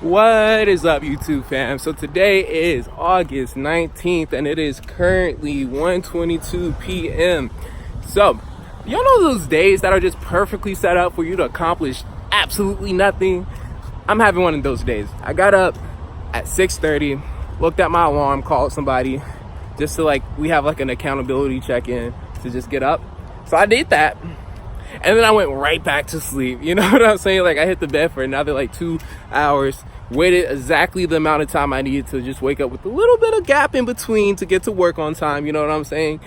What is up, YouTube fam? So today is August 19th and it is currently 1:22 p.m. So y'all know those days that are just perfectly set up for you to accomplish absolutely nothing? I'm having one of those days. I got up at 6:30, looked at my alarm, called somebody just to we have an accountability check-in to just get up. So I did that. And then I went right back to sleep. You know what I'm saying? I hit the bed for another 2 hours, waited exactly the amount of time I needed to just wake up with a little bit of gap in between to get to work on time. You know what I'm saying?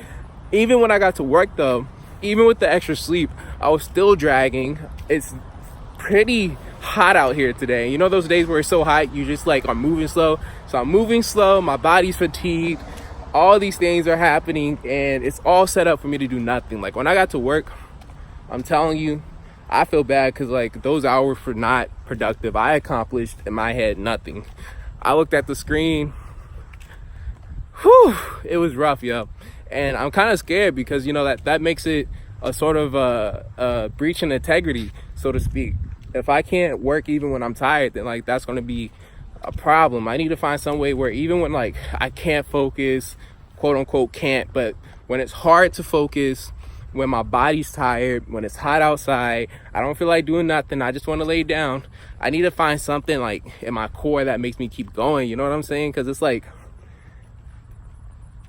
Even when I got to work though, even with the extra sleep, I was still dragging. It's pretty hot out here today. You know those days where it's so hot, you just are moving slow. So I'm moving slow, my body's fatigued, all these things are happening, and it's all set up for me to do nothing. When I got to work, I'm telling you, I feel bad because those hours were not productive. I accomplished in my head nothing. I looked at the screen. Whew, it was rough, yo. And I'm kind of scared because that makes it a sort of a breach in integrity, so to speak. If I can't work even when I'm tired, then that's going to be a problem. I need to find some way where even when I can't focus, quote unquote can't, but when it's hard to focus, when my body's tired, when it's hot outside, I don't feel like doing nothing, I just want to lay down, I need to find something in my core that makes me keep going. You know what I'm saying? Because it's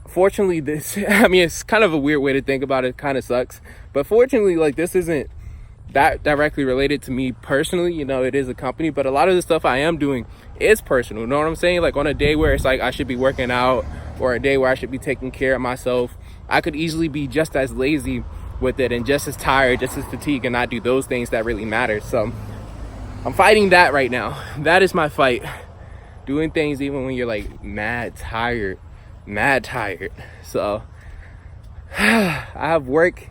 fortunately this, I mean, it's kind of a weird way to think about it, kind of sucks, but fortunately this isn't that directly related to me personally. It is a company, but a lot of the stuff I am doing is personal. You know what I'm saying? On a day where it's I should be working out, or a day where I should be taking care of myself, I could easily be just as lazy with it and just as tired, just as fatigued, and not do those things that really matter. So I'm fighting that right now. That is my fight. Doing things even when you're mad tired. So I have work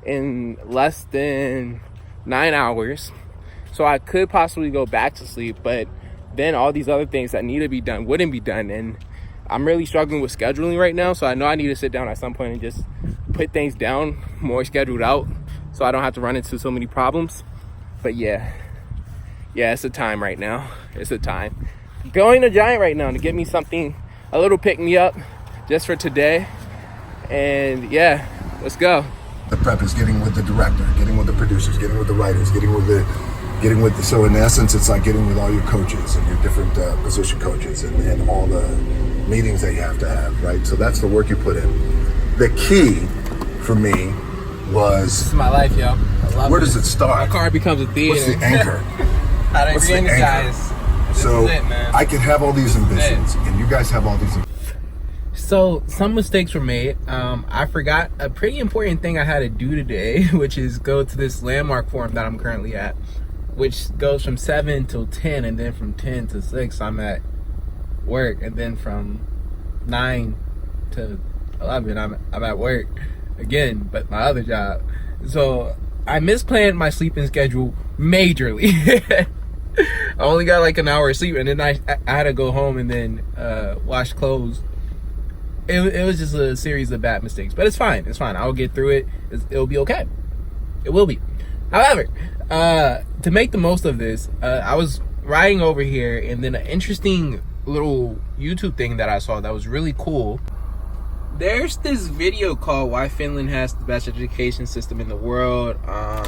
in less than 9 hours, so I could possibly go back to sleep, but then all these other things that need to be done wouldn't be done. And I'm really struggling with scheduling right now, so I know I need to sit down at some point and just put things down more scheduled out so I don't have to run into so many problems. But yeah, it's a time right now. It's a time. Going to Giant right now to get me something, a little pick me up just for today. And yeah, let's go. The prep is getting with the director, getting with the producers, getting with the writers, so in essence, it's getting with all your coaches and your different position coaches and all the meetings that you have to have, right? So that's the work you put in. The key for me was... This is my life, yo. I love Where does it start? My car becomes a theater. What's the anchor? How to What's the re-energize. So is it, man. I can have all these ambitions, and you guys have all these ambitions. So some mistakes were made. I forgot a pretty important thing I had to do today, which is go to this landmark forum that I'm currently at, which goes from 7 till 10, and then from 10 to 6 I'm at work, and then from 9 to 11 I'm at work again, but my other job. So I misplanned my sleeping schedule majorly. I only got an hour of sleep, and then I had to go home and then wash clothes. It was just a series of bad mistakes, but it's fine. I'll get through it. It'll be okay. It will be. However, to make the most of this, I was riding over here, and then an interesting little YouTube thing that I saw that was really cool. There's this video called Why Finland Has the Best Education System in the World.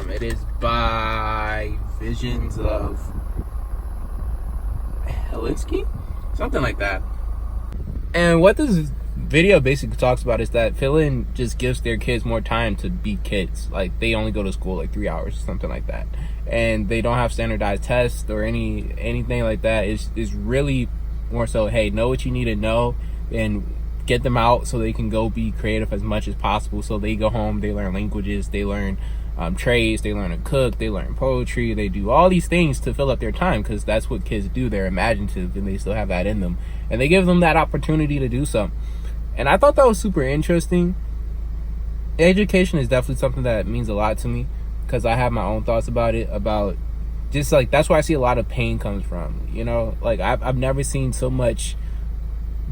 It is by Visions of Helsinki, something like that. And what this video basically talks about is that Finland just gives their kids more time to be kids. They only go to school 3 hours, something like that, and they don't have standardized tests or anything like that. It's really more so, hey, know what you need to know and get them out so they can go be creative as much as possible. So they go home, they learn languages, they learn trades, they learn to cook, they learn poetry, they do all these things to fill up their time, because that's what kids do. They're imaginative and they still have that in them, and they give them that opportunity to do so. And I thought that was super interesting. Education is definitely something that means a lot to me, because I have my own thoughts about it, about just that's where I see a lot of pain comes from. I've never seen so much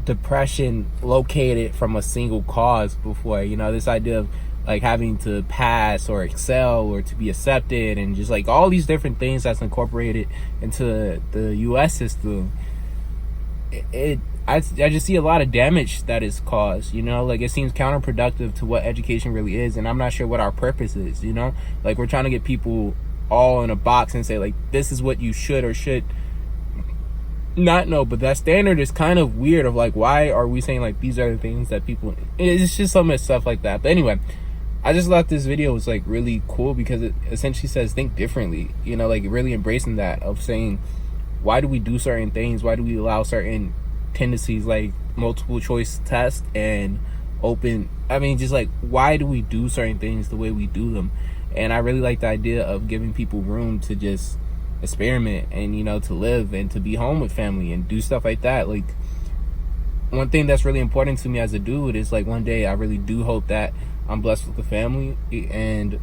depression located from a single cause before. This idea of like having to pass or excel or to be accepted, and just like all these different things that's incorporated into the US system. I just see a lot of damage that is caused, you know, like it seems counterproductive to what education really is, and I'm not sure what our purpose is, you know, like we're trying to get people all in a box and say like this is what you should or should not know, but that standard is kind of weird of like, why are we saying like these are the things that people, it's just so much stuff like that. But anyway, I just thought this video was like really cool because it essentially says think differently, you know, like really embracing that of saying, why do we do certain things? Why do we allow certain tendencies like multiple choice tests and just like, why do we do certain things the way we do them? And I really like the idea of giving people room to just experiment and, you know, to live and to be home with family and do stuff like that. Like, one thing that's really important to me as a dude is like, one day I really do hope that I'm blessed with a family, and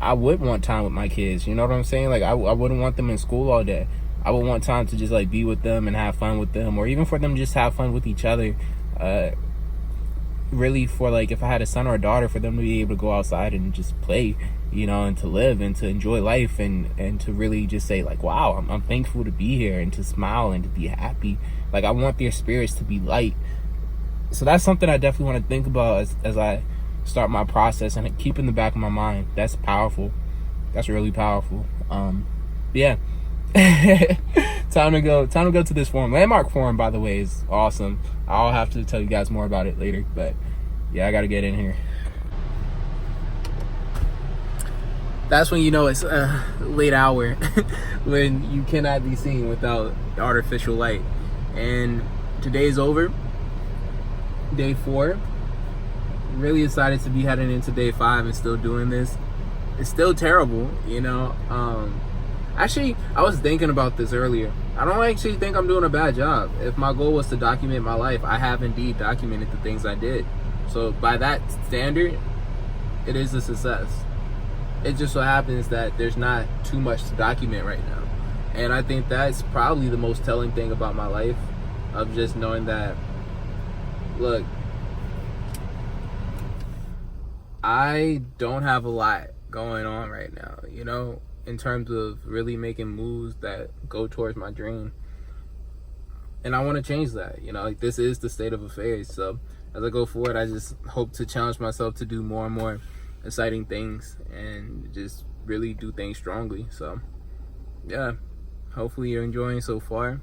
I would want time with my kids, you know what I'm saying? Like I wouldn't want them in school all day. I would want time to just like be with them and have fun with them, or even for them to just have fun with each other. Really, for like, if I had a son or a daughter, for them to be able to go outside and just play, you know, and to live and to enjoy life, and to really just say like, wow, I'm thankful to be here, and to smile and to be happy. Like, I want their spirits to be light. So that's something I definitely want to think about as I start my process, and keep in the back of my mind. That's powerful. That's really powerful. Yeah. time to go to this forum. Landmark Forum, by the way, is awesome. I'll have to tell you guys more about it later, but yeah, I gotta get in here. That's when you know it's a late hour, when you cannot be seen without artificial light. And today's over, day 4. Really excited to be heading into day 5 and still doing this. It's still terrible, you know. Actually, I was thinking about this earlier. I don't actually think I'm doing a bad job. If my goal was to document my life, I have indeed documented the things I did. So by that standard, it is a success. It just so happens that there's not too much to document right now. And I think that's probably the most telling thing about my life, of just knowing that, look, I don't have a lot going on right now, you know, in terms of really making moves that go towards my dream. And I want to change that, you know, like, this is the state of affairs. So as I go forward, I just hope to challenge myself to do more and more exciting things and just really do things strongly. So yeah, hopefully you're enjoying so far,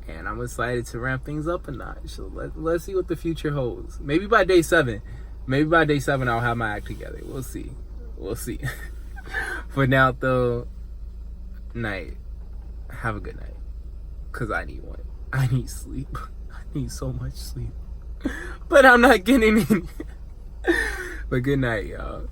and I'm excited to ramp things up a notch. So let's see what the future holds. Maybe by day 7 I'll have my act together. We'll see. For now though, night. Have a good night, because I need one. I need sleep. I need so much sleep, but I'm not getting any. But good night, y'all.